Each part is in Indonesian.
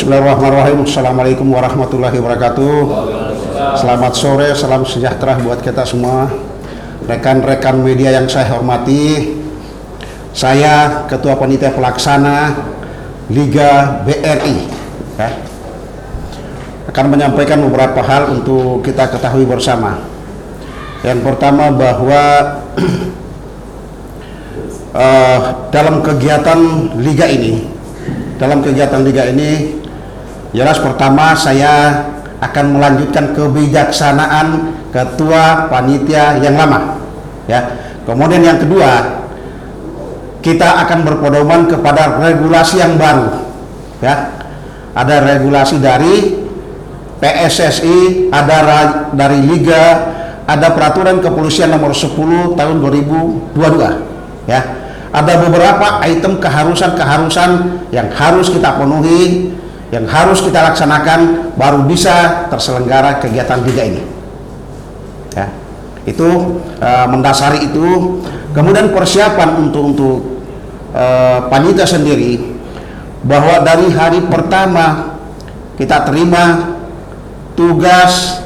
Bismillahirrahmanirrahim. Assalamualaikum warahmatullahi wabarakatuh. Selamat sore, salam sejahtera buat kita semua. Rekan-rekan media yang saya hormati, saya Ketua Panitia Pelaksana Liga BRI akan menyampaikan beberapa hal untuk kita ketahui bersama. Yang pertama bahwa dalam kegiatan liga ini, jelas pertama saya akan melanjutkan kebijaksanaan ketua panitia yang lama, ya. Kemudian yang kedua, kita akan berpedoman kepada regulasi yang baru, ya. Ada regulasi dari PSSI, ada dari liga, ada peraturan kepolisian nomor 10 tahun 2022, ya. Ada beberapa item keharusan yang harus kita penuhi, yang harus kita laksanakan baru bisa terselenggara kegiatan liga ini, ya. Itu mendasari itu. Kemudian persiapan untuk panitia sendiri, bahwa dari hari pertama kita terima tugas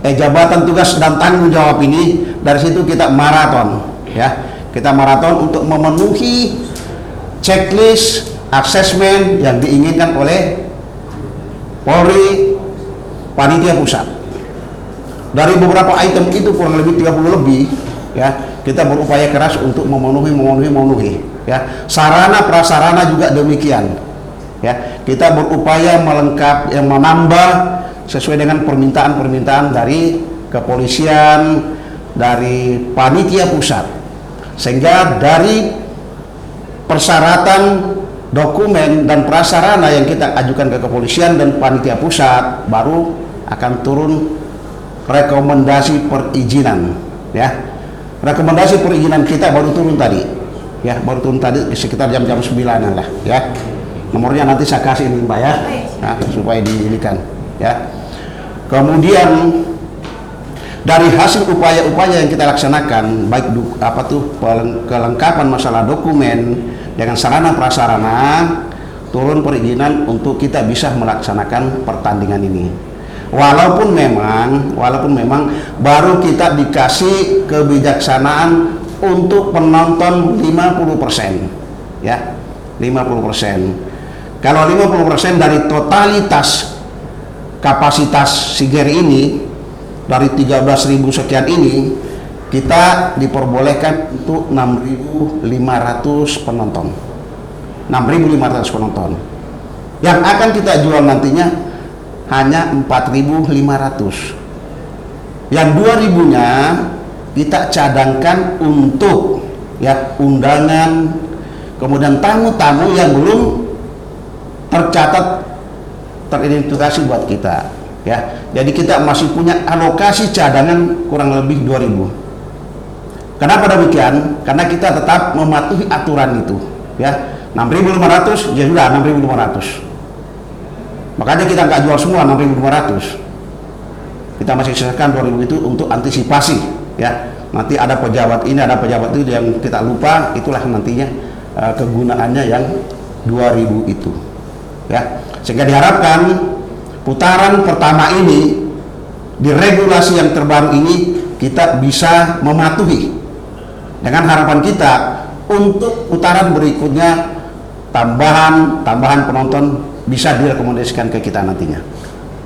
jabatan tugas dan tanggung jawab ini, dari situ kita maraton, ya. Kita maraton untuk memenuhi checklist asesmen yang diinginkan oleh Polri, panitia pusat. Dari beberapa item itu kurang lebih 30 lebih, ya, kita berupaya keras untuk memenuhi, ya. Sarana prasarana juga demikian, ya. Kita berupaya melengkapi, menambah sesuai dengan permintaan dari kepolisian, dari panitia pusat. Sehingga dari persyaratan dokumen dan prasarana yang kita ajukan ke kepolisian dan panitia pusat, baru akan turun rekomendasi perizinan, ya. Rekomendasi perizinan kita baru turun tadi, ya, sekitar jam 9 lah, ya. Nomornya nanti saya kasih ini, Mbak, ya, nah, supaya dilihat, ya. Kemudian dari hasil upaya-upaya yang kita laksanakan, baik kelengkapan masalah dokumen dengan sarana prasarana, turun perizinan untuk kita bisa melaksanakan pertandingan ini. Walaupun memang baru kita dikasih kebijaksanaan untuk penonton 50%, ya, 50%. Kalau 50% dari totalitas kapasitas SEA Games ini, dari 13.000 sekian ini, kita diperbolehkan untuk 6.500 penonton. 6.500 penonton. Yang akan kita jual nantinya hanya 4.500. Yang 2.000-nya kita cadangkan untuk, ya, undangan, kemudian tamu-tamu yang belum tercatat, teridentifikasi buat kita, ya. Jadi kita masih punya alokasi cadangan kurang lebih 2.000. Kenapa demikian? Karena kita tetap mematuhi aturan itu, ya. 6.500, ya sudah 6.500. Makanya kita nggak jual semua 6.500. Kita masih sisakan 2.000 itu untuk antisipasi, ya. Nanti ada pejabat ini, ada pejabat itu yang kita lupa, itulah nantinya kegunaannya yang 2.000 itu, ya. Sehingga diharapkan putaran pertama ini, di regulasi yang terbaru ini, kita bisa mematuhi, dengan harapan kita untuk putaran berikutnya tambahan penonton bisa direkomendasikan ke kita nantinya,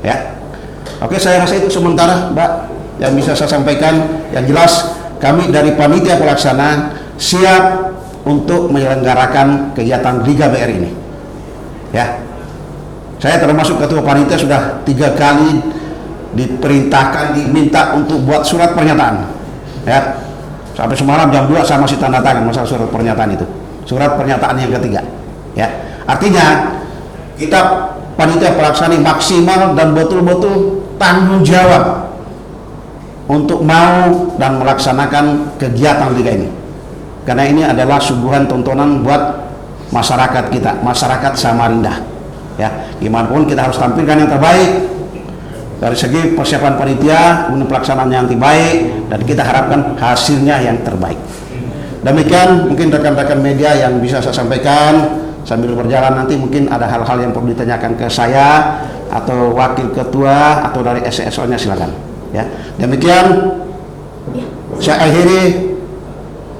ya. Oke, saya rasa itu sementara, Mbak, yang bisa saya sampaikan. Yang jelas kami dari panitia pelaksana siap untuk menyelenggarakan kegiatan Liga BR ini, ya. Saya termasuk ketua panitia sudah 3 kali diminta untuk buat surat pernyataan, ya. Sampai semalam jam 2 saya masih tanda tangan masalah surat pernyataan itu, surat pernyataan yang ketiga, ya. Artinya kita panitia pelaksana maksimal dan betul-betul tanggung jawab untuk mau dan melaksanakan kegiatan liga ini, karena ini adalah suguhan tontonan buat masyarakat kita, masyarakat Samarinda, ya. Gimana pun kita harus tampilkan yang terbaik dari segi persiapan panitia, pelaksanaan yang terbaik, dan kita harapkan hasilnya yang terbaik. Demikian mungkin rekan-rekan media yang bisa saya sampaikan. Sambil berjalan nanti mungkin ada hal-hal yang perlu ditanyakan ke saya atau wakil ketua atau dari SSO-nya, silakan. Ya, demikian saya akhiri.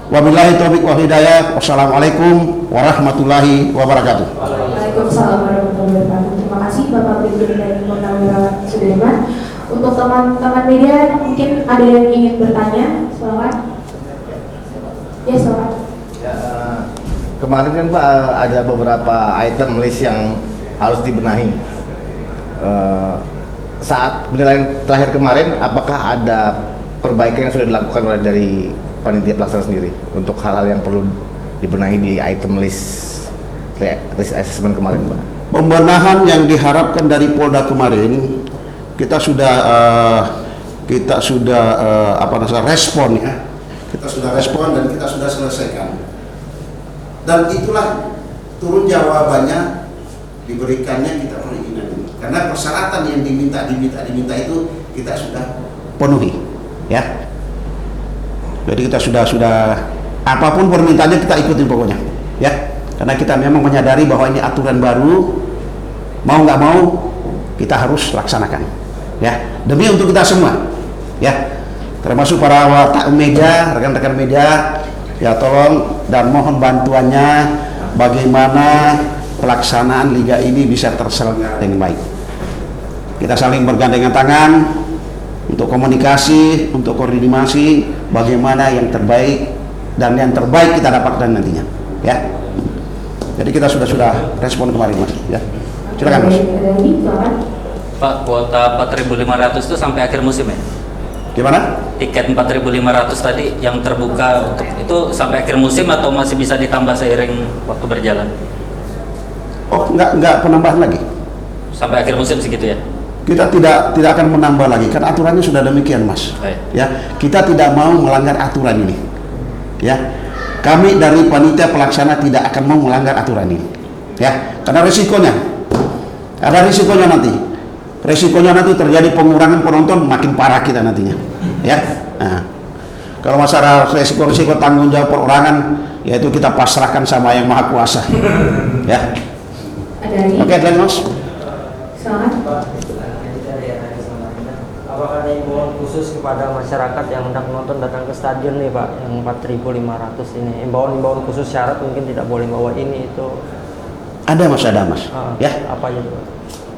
Wabillahi taufiq wal hidayah. Wassalamualaikum warahmatullahi wabarakatuh. Waalaikumsalam warahmatullahi wabarakatuh. Terima kasih Bapak Brigjen dari Purnawirawan Sudirman. Untuk teman-teman media mungkin ada yang ingin bertanya, silakan. Ya, silakan. Ya, kemarin kan Pak ada beberapa item list yang harus dibenahi. Saat penilaian terakhir kemarin, apakah ada perbaikan yang sudah dilakukan oleh dari panitia pelaksana sendiri untuk hal-hal yang perlu dibenahi di item list assessment kemarin, Pak? Pembenahan yang diharapkan dari Polda kemarin kita sudah respon ya. Kita sudah respon dan kita sudah selesaikan. Dan itulah turun jawabannya diberikannya kita perizinan ini. Karena persyaratan yang diminta itu kita sudah penuhi, ya. Jadi kita sudah apapun permintaannya kita ikutin pokoknya, ya. Karena kita memang menyadari bahwa ini aturan baru, mau nggak mau kita harus laksanakan, ya. Demi untuk kita semua, ya. Termasuk para media, rekan-rekan media, ya tolong dan mohon bantuannya bagaimana pelaksanaan liga ini bisa terselenggara dengan baik. Kita saling bergandengan tangan untuk komunikasi, untuk koordinasi bagaimana yang terbaik, dan yang terbaik kita dapatkan nantinya, ya. Jadi kita sudah respon kemarin, Mas, ya. Silakan, Mas. Pak, kuota 4.500 itu sampai akhir musim ya? Gimana? Tiket 4.500 tadi yang terbuka untuk itu sampai akhir musim atau masih bisa ditambah seiring waktu berjalan? Oh, enggak penambahan lagi. Sampai akhir musim segitu ya? Kita tidak akan menambah lagi, kan aturannya sudah demikian, Mas. Baik. Ya, kita tidak mau melanggar aturan ini. Ya, kami dari panitia pelaksana tidak akan mau melanggar aturan ini. Ya, karena risikonya, ada risikonya nanti. Risikonya nanti terjadi pengurangan penonton, makin parah kita nantinya. Ya, nah, kalau masalah risiko tanggung jawab perorangan, yaitu kita pasrahkan sama yang maha kuasa. Ya. Oke, Mas. Silakan. Apakah ada imbauan khusus kepada masyarakat yang hendak menonton datang ke stadion nih Pak, yang 4.500 ini? Imbauan khusus syarat mungkin tidak boleh bawa ini itu? Ada Mas. Ya. Apa aja Pak?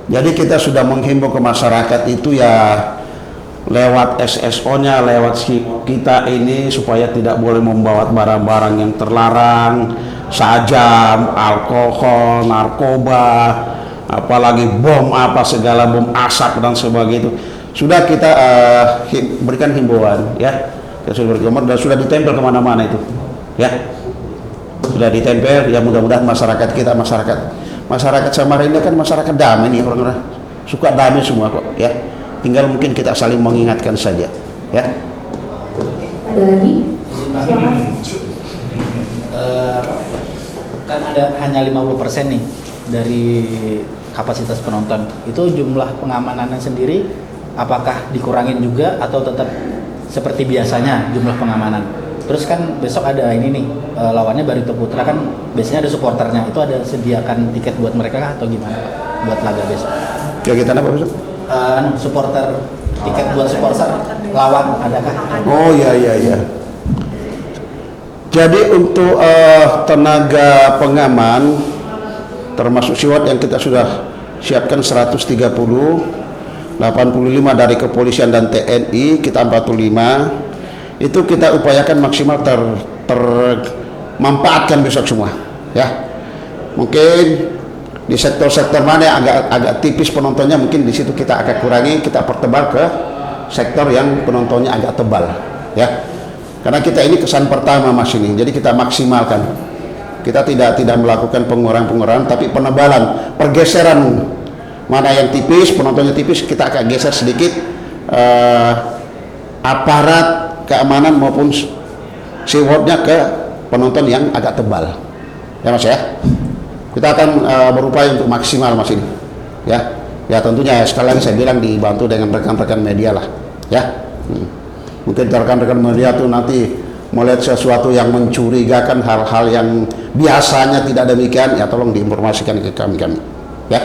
Jadi kita sudah menghimbau ke masyarakat itu ya lewat SSO-nya, lewat kita ini supaya tidak boleh membawa barang-barang yang terlarang, sajam, alkohol, narkoba, apalagi bom segala bom asap dan sebagainya itu. Sudah kita berikan himbauan, ya. Kita sudah berikan dan sudah ditempel kemana-mana itu, ya. Sudah ditempel, ya mudah-mudahan masyarakat kita, masyarakat Samarinda kan masyarakat damai nih, orang-orang suka damai semua kok, ya. Tinggal mungkin kita saling mengingatkan saja, ya. Ada lagi? Silakan. Kan ada hanya 50% nih dari kapasitas penonton. Itu jumlah pengamanannya sendiri apakah dikurangin juga atau tetap seperti biasanya jumlah pengamanan? Terus kan besok ada ini nih, lawannya Barito Putra kan biasanya ada supporternya, itu ada sediakan tiket buat mereka kah atau gimana Pak, buat laga besok? Kegiatan apa besok? Supporter, tiket buat supporter lawan adakah? Oh iya. Jadi untuk tenaga pengaman termasuk SWAT yang kita sudah siapkan 130, 85 dari kepolisian dan TNI, kita 45. Itu kita upayakan maksimal termanfaatkan besok semua, ya. Mungkin di sektor-sektor mana yang agak tipis penontonnya, mungkin di situ kita agak kurangi, kita pertebal ke sektor yang penontonnya agak tebal, ya. Karena kita ini kesan pertama Mas ini, jadi kita maksimalkan. Kita tidak melakukan pengurangan, tapi penebalan, pergeseran mana yang tipis, penontonnya tipis, kita akan geser sedikit aparat keamanan maupun SWAT-nya ke penonton yang agak tebal, ya Mas ya. Kita akan berupaya untuk maksimal Mas ini, ya. Ya tentunya sekali lagi saya bilang dibantu dengan rekan-rekan media lah, ya. Mungkin rekan-rekan media tuh nanti melihat sesuatu yang mencurigakan, hal-hal yang biasanya tidak demikian, ya tolong diinformasikan ke kami ya.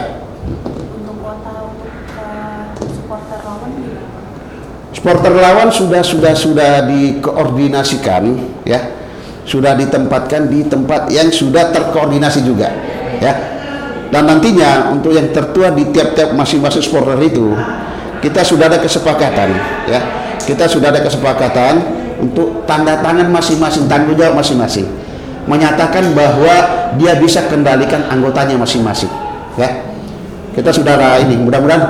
Untuk kuota untuk supporter lawan gimana? Supporter lawan sudah dikoordinasikan ya, sudah ditempatkan di tempat yang sudah terkoordinasi juga ya. Dan nantinya untuk yang tertua di tiap-tiap masing-masing supporter itu kita sudah ada kesepakatan ya, kita sudah ada kesepakatan untuk tanda tangan masing-masing, tanggung jawab masing-masing, menyatakan bahwa dia bisa kendalikan anggotanya masing-masing ya. Kita sudah ada ini, mudah-mudahan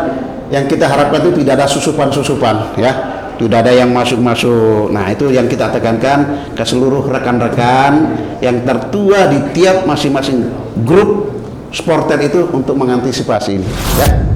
yang kita harapkan itu tidak ada susupan-susupan ya, tidak ada yang masuk-masuk. Nah itu yang kita tekankan ke seluruh rekan-rekan yang tertua di tiap masing-masing grup supporter itu untuk mengantisipasi ini ya.